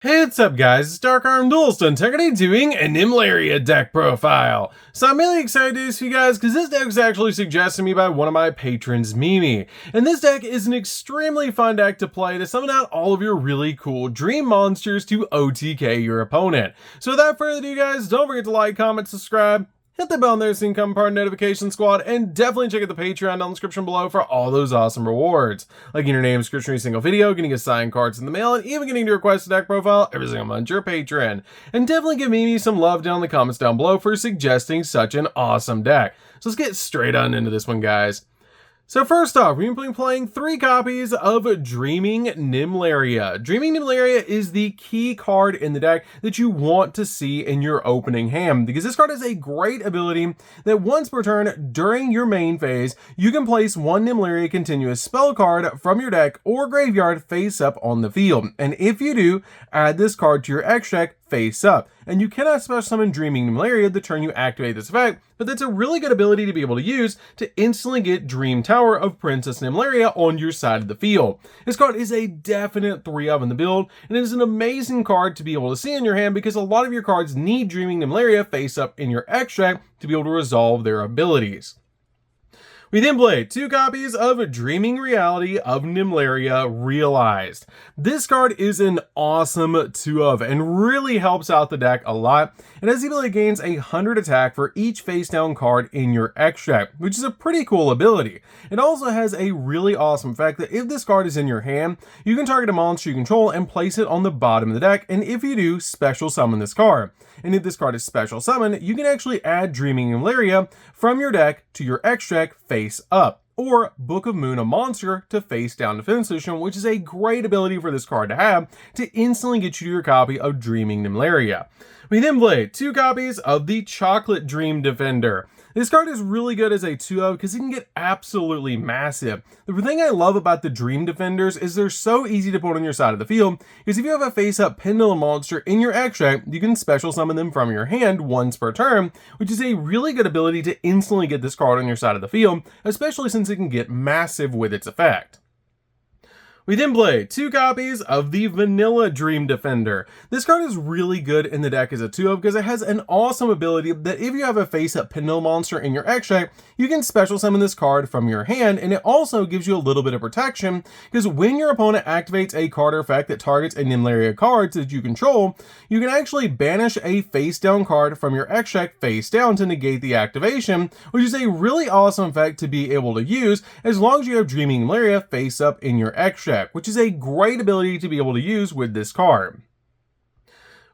Hey, what's up guys, it's DarkArmedDuelist and today doing a Nemleria deck profile. So I'm really excited to do this for you guys because this deck was actually suggested to me by one of my patrons, Mimi. And this deck is an extremely fun deck to play to summon out all of your really cool dream monsters to OTK your opponent. So without further ado guys, don't forget to like, comment, subscribe, hit the bell on there so you can become part of the notification squad, and definitely check out the Patreon down in the description below for all those awesome rewards. Like getting your name description every single video, getting a signed cards in the mail, and even getting to request a deck profile every single month your patron. And definitely give Mimi some love down in the comments down below for suggesting such an awesome deck. So let's get straight on into this one, guys. So first off, we're going to be playing 3 copies of Dreaming Nemleria. Dreaming Nemleria is the key card in the deck that you want to see in your opening hand, because this card has a great ability that once per turn during your main phase, you can place one Nemleria continuous spell card from your deck or graveyard face up on the field. And if you do, add this card to your X deck face up. And you cannot special summon Dreaming Nemleria the turn you activate this effect, but that's a really good ability to be able to use to instantly get Dream Tower of Princess Nemleria on your side of the field. This card is a definite 3-of in the build, and it is an amazing card to be able to see in your hand because a lot of your cards need Dreaming Nemleria face up in your extract to be able to resolve their abilities. We then play 2 copies of Dreaming Reality of Nemleria Realized. This card is an awesome 2-of and really helps out the deck a lot. It has the ability gains 100 attack for each face down card in your extract, which is a pretty cool ability. It also has a really awesome effect that if this card is in your hand, you can target a monster you control and place it on the bottom of the deck, and if you do, special summon this card. And if this card is special summoned, you can actually add Dreaming Nemleria from your deck to your extract face up, or Book of Moon a monster to face down defense position, which is a great ability for this card to have to instantly get you to your copy of Dreaming Nemleria. We then play 2 copies of the Chocolate Dream Defender. This card is really good as a 2-of because it can get absolutely massive. The thing I love about the Dream Defenders is they're so easy to put on your side of the field, because if you have a face-up Pendulum monster in your extract, you can special summon them from your hand once per turn, which is a really good ability to instantly get this card on your side of the field, especially since it can get massive with its effect. We then play 2 copies of the Vanilla Dream Defender. This card is really good in the deck as a 2-of because it has an awesome ability that if you have a face-up Pendulum monster in your extract, you can special summon this card from your hand, and it also gives you a little bit of protection because when your opponent activates a card or effect that targets a Nemleria card that you control, you can actually banish a face-down card from your extract face down to negate the activation, which is a really awesome effect to be able to use as long as you have Dreaming Nemleria face up in your extract, which is a great ability to be able to use with this card.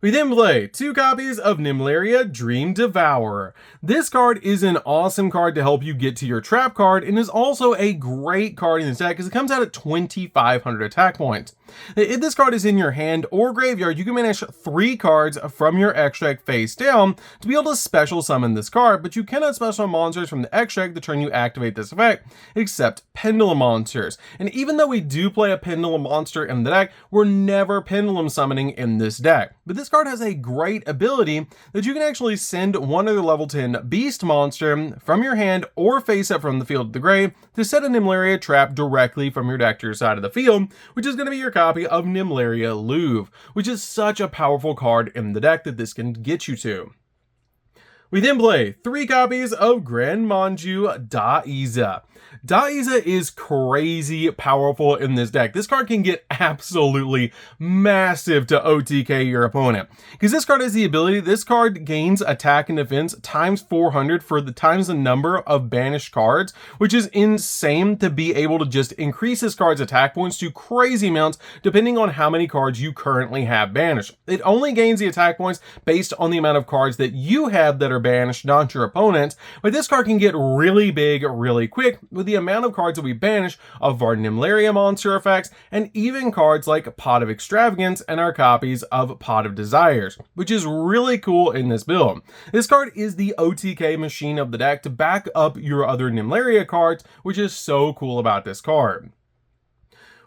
We then play 2 copies of Nemleria Dream Devourer. This card is an awesome card to help you get to your trap card, and is also a great card in this deck because it comes out at 2,500 attack points. If this card is in your hand or graveyard, you can banish 3 cards from your extract face down to be able to special summon this card, but you cannot special summon monsters from the extract the turn you activate this effect, except Pendulum monsters. And even though we do play a Pendulum monster in the deck, we're never Pendulum summoning in this deck. But this card has a great ability that you can actually send one other level 10 beast monster from your hand or face up from the field to the grave to set a Nemleria trap directly from your deck to your side of the field, which is going to be your copy of Nemleria Louvre, which is such a powerful card in the deck that this can get you to. We then play 3 copies of Grand Manju Daiza. Daiza is crazy powerful in this deck. This card can get absolutely massive to OTK your opponent, because this card has the ability, this card gains attack and defense times 400 for the times the number of banished cards, which is insane to be able to just increase this card's attack points to crazy amounts depending on how many cards you currently have banished. It only gains the attack points based on the amount of cards that you have that are banished, not your opponent's, but this card can get really big really quick with the amount of cards that we banish of our Nemleria monster effects, and even cards like Pot of Extravagance and our copies of Pot of Desires, which is really cool in this build. This card is the OTK machine of the deck to back up your other Nemleria cards, which is so cool about this card.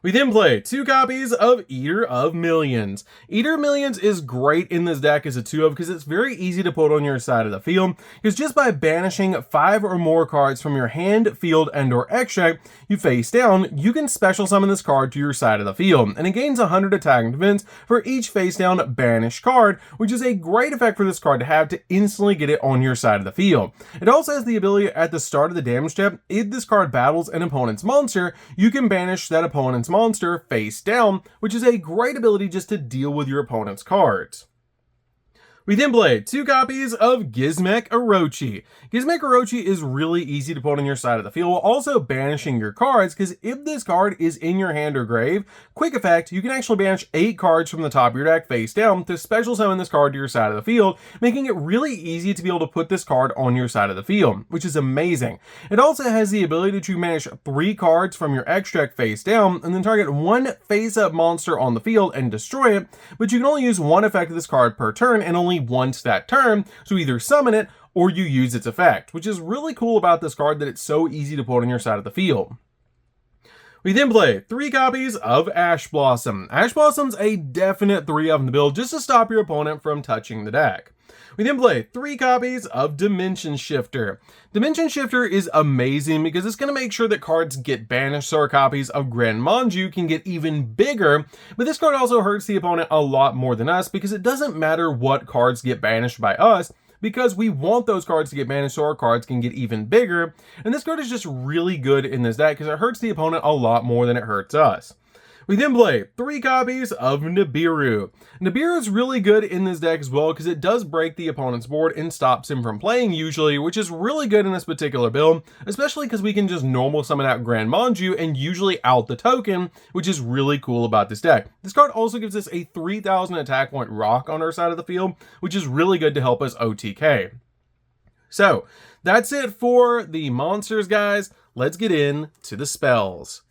We then play 2 copies of Eater of Millions. Eater of Millions is great in this deck as a 2-of because it's very easy to put on your side of the field, because just by banishing 5 or more cards from your hand, field, and or extract you face down, you can special summon this card to your side of the field, and it gains 100 attack and defense for each face down banished card, which is a great effect for this card to have to instantly get it on your side of the field. It also has the ability at the start of the damage step, if this card battles an opponent's monster, you can banish that opponent's monster face down, which is a great ability just to deal with your opponent's cards. We then play 2 copies of Gizmek Orochi. Gizmek Orochi is really easy to put on your side of the field while also banishing your cards, because if this card is in your hand or grave, quick effect, you can actually banish 8 cards from the top of your deck face down to special summon this card to your side of the field, making it really easy to be able to put this card on your side of the field, which is amazing. It also has the ability to banish 3 cards from your extract face down and then target 1 face-up monster on the field and destroy it, but you can only use 1 effect of this card per turn and only once that turn, so either summon it or you use its effect, which is really cool about this card, that it's so easy to put on your side of the field. We then play 3 copies of Ash Blossom. Ash Blossom's a definite 3-of in the build just to stop your opponent from touching the deck. We then play 3 copies of Dimension Shifter. Dimension Shifter is amazing because it's going to make sure that cards get banished so our copies of Grand Manju can get even bigger, but this card also hurts the opponent a lot more than us because it doesn't matter what cards get banished by us, because we want those cards to get banished so our cards can get even bigger, and this card is just really good in this deck because it hurts the opponent a lot more than it hurts us. We then play 3 copies of Nibiru. Nibiru is really good in this deck as well because it does break the opponent's board and stops him from playing usually, which is really good in this particular build, especially because we can just normal summon out Grand Manju and usually out the token, which is really cool about this deck. This card also gives us a 3000 attack point rock on our side of the field, which is really good to help us OTK. So that's it for the monsters, guys. Let's get into the spells.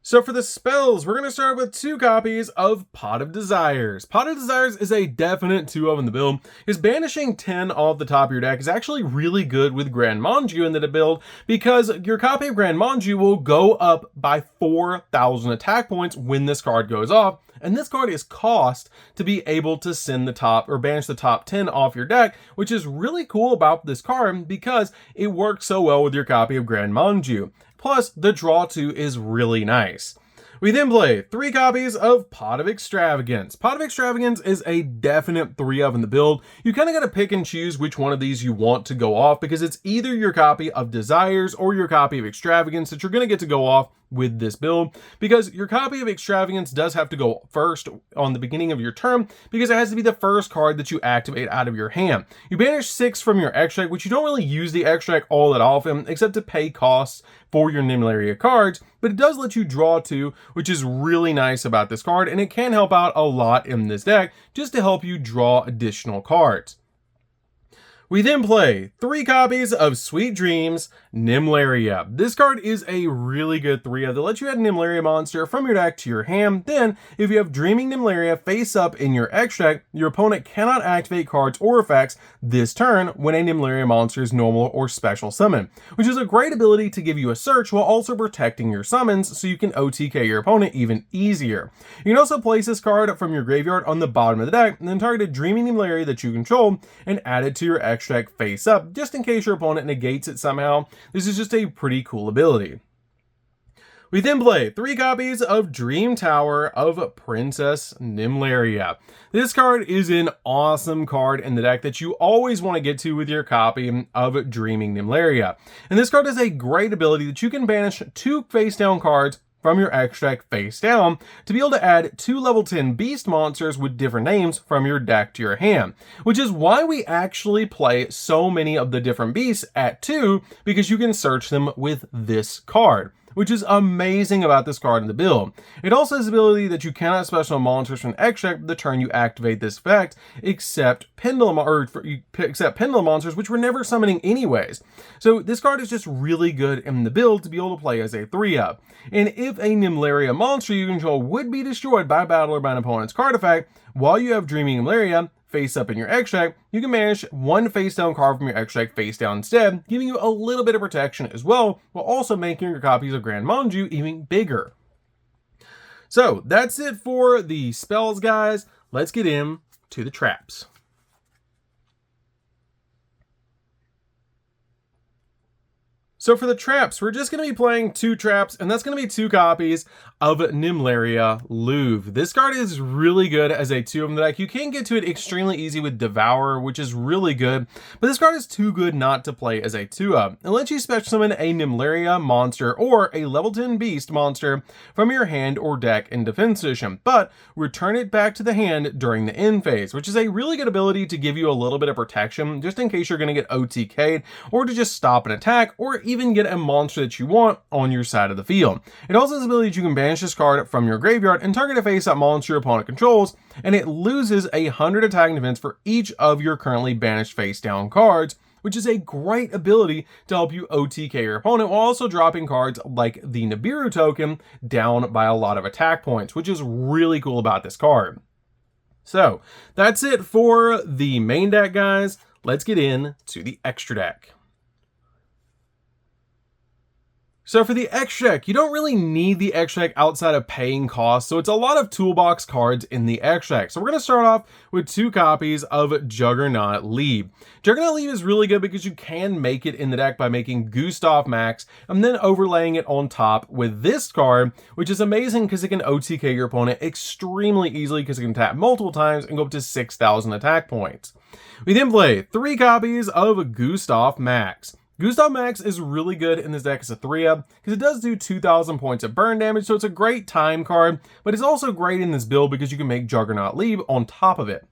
So for the spells, we're going to start with 2 copies of Pot of Desires. Pot of Desires is a definite 2-of in the build, because banishing 10 off the top of your deck is actually really good with Grand Manju in the build, because your copy of Grand Manju will go up by 4000 attack points when this card goes off, and this card is cost to be able to send the top or banish the top 10 off your deck, which is really cool about this card because it works so well with your copy of Grand Manju. Plus, the draw 2 is really nice. We then play 3 copies of Pot of Extravagance. Pot of Extravagance is a definite 3-of in the build. You kind of got to pick and choose which one of these you want to go off, because it's either your copy of Desires or your copy of Extravagance that you're going to get to go off with this build, because your copy of Extravagance does have to go first on the beginning of your turn because it has to be the first card that you activate out of your hand. You banish 6 from your extract, which you don't really use the extract all that often except to pay costs for your Nemleria cards, but it does let you draw 2, which is really nice about this card, and it can help out a lot in this deck just to help you draw additional cards. We then play 3 copies of Sweet Dreams Nemleria. This card is a really good 3-of that lets you add a Nemleria monster from your deck to your hand. Then, if you have Dreaming Nemleria face up in your extract, your opponent cannot activate cards or effects this turn when a Nemleria monster is normal or special summon, which is a great ability to give you a search while also protecting your summons so you can OTK your opponent even easier. You can also place this card from your graveyard on the bottom of the deck and then target a Dreaming Nemleria that you control and add it to your extract face up, just in case your opponent negates it somehow. This is just a pretty cool ability. We then play 3 copies of Dream Tower of Princess Nemleria. This card is an awesome card in the deck that you always want to get to with your copy of Dreaming Nemleria. And this card is a great ability that you can banish 2 face down cards from your extract face down to be able to add 2 level 10 beast monsters with different names from your deck to your hand, which is why we actually play so many of the different beasts at 2, because you can search them with this card, which is amazing about this card in the build. It also has the ability that you cannot special monsters from extract the turn you activate this effect, except pendulum monsters, which we're never summoning anyways. So this card is just really good in the build to be able to play as a 3-of. And if a Nemleria monster you control would be destroyed by battle or by an opponent's card effect, while you have Dreaming Nemleria face up in your extract, you can banish one face down card from your extract face down instead, giving you a little bit of protection as well, while also making your copies of Grand Manju even bigger. So that's it for the spells, guys. Let's get into the traps. So for the traps, we're just going to be playing 2 traps, and that's going to be 2 copies of Nemleria Louvre. This card is really good as a 2 of the deck. You can get to it extremely easy with Devour, which is really good, but this card is too good not to play as a 2 of. It lets you special summon a Nemleria monster or a level 10 beast monster from your hand or deck in defense position, but return it back to the hand during the end phase, which is a really good ability to give you a little bit of protection, just in case you're going to get OTK'd, or to just stop an attack, or even get a monster that you want on your side of the field. It also has the ability that you can banish this card from your graveyard and target a face-up monster your opponent controls, and it loses 100 attack and defense for each of your currently banished face-down cards, which is a great ability to help you OTK your opponent, while also dropping cards like the Nibiru token down by a lot of attack points, which is really cool about this card. So that's it for the main deck, guys. Let's get into the extra deck. So for the extra deck, you don't really need the extra deck outside of paying costs, so it's a lot of toolbox cards in the extra deck. So we're going to start off with 2 copies of Juggernaut Lieb. Juggernaut Lieb is really good because you can make it in the deck by making Gustav Max and then overlaying it on top with this card, which is amazing because it can OTK your opponent extremely easily because it can tap multiple times and go up to 6,000 attack points. We then play 3 copies of Gustav Max. Gustav Max is really good in this deck as a 3-up because it does do 2,000 points of burn damage, so it's a great time card, but it's also great in this build because you can make Juggernaut Lieb on top of it.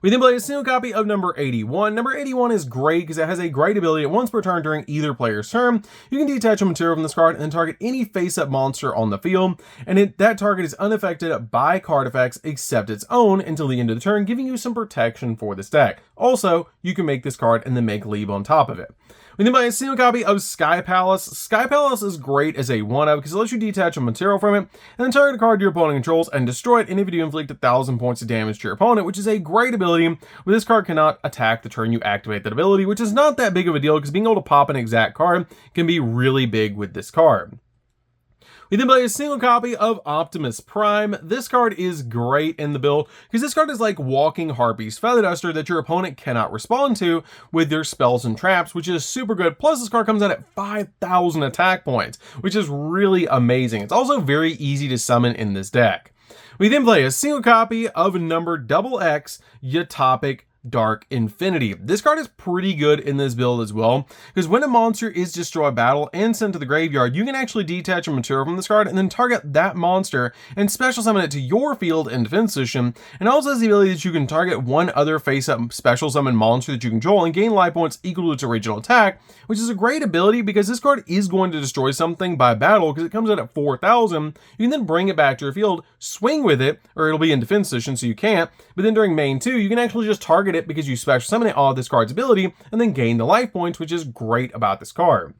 We then play a single copy of number 81. Number 81 is great because it has a great ability that once per turn during either player's turn, you can detach a material from this card and then target any face-up monster on the field, and that target is unaffected by card effects except its own until the end of the turn, giving you some protection for this deck. Also, you can make this card and then make Lieb on top of it. We then buy a single copy of Sky Palace. Sky Palace is great as a 1-up because it lets you detach a material from it and then target a card your opponent controls and destroy it, and if you do, inflict 1,000 points of damage to your opponent, which is a great ability, but this card cannot attack the turn you activate that ability, which is not that big of a deal because being able to pop an exact card can be really big with this card. We then play a single copy of Optimus Prime. This card is great in the build because this card is like walking Harpy's Feather Duster that your opponent cannot respond to with their spells and traps, which is super good. Plus, this card comes out at 5,000 attack points, which is really amazing. It's also very easy to summon in this deck. We then play a single copy of number XX Utopic Dark Infinity. This card is pretty good in this build as well, because when a monster is destroyed battle and sent to the graveyard, you can actually detach a material from this card and then target that monster and special summon it to your field in defense position, and also has the ability that you can target one other face-up special summon monster that you control and gain life points equal to its original attack, which is a great ability because this card is going to destroy something by battle because it comes out at 4,000. You can then bring it back to your field, swing with it, or it'll be in defense position so you can't, but then during main 2, you can actually just target it because you special summon it all of this card's ability and then gain the life points, which is great about this card.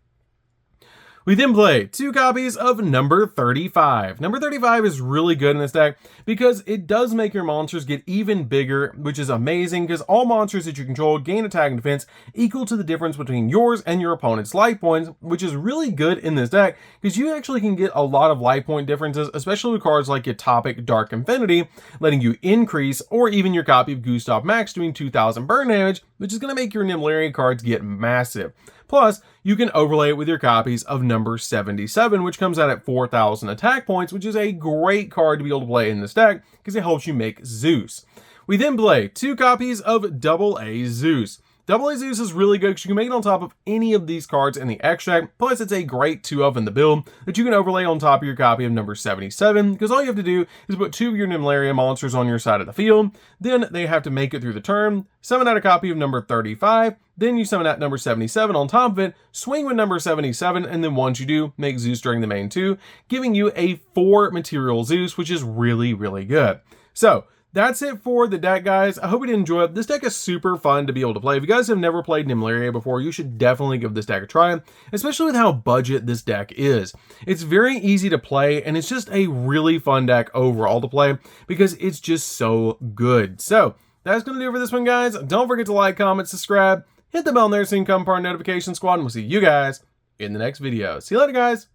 We then play 2 copies of number 35. Number 35 is really good in this deck because it does make your monsters get even bigger, which is amazing because all monsters that you control gain attack and defense equal to the difference between yours and your opponent's life points, which is really good in this deck because you actually can get a lot of life point differences, especially with cards like Utopic Dark Infinity, letting you increase, or even your copy of Gustav Max doing 2,000 burn damage, which is going to make your Nemleria cards get massive. Plus, you can overlay it with your copies of number 77, which comes out at 4,000 attack points, which is a great card to be able to play in this deck because it helps you make Zeus. We then play 2 copies of AA Zeus. AA Zeus is really good because you can make it on top of any of these cards in the extract, plus it's a great 2-of in the build that you can overlay on top of your copy of number 77, because all you have to do is put 2 of your Nemleria monsters on your side of the field, then they have to make it through the turn, summon out a copy of number 35, then you summon out number 77 on top of it, swing with number 77, and then once you do, make Zeus during the main 2, giving you a 4 material Zeus, which is really, really good. So, that's it for the deck, guys. I hope you did enjoy it. This deck is super fun to be able to play. If you guys have never played Nemleria before, you should definitely give this deck a try, especially with how budget this deck is. It's very easy to play, and it's just a really fun deck overall to play because it's just so good. So, That's going to do it for this one, guys. Don't forget to like, comment, subscribe, hit the bell there so you can become part of the notification squad, and we'll see you guys in the next video. See you later, guys.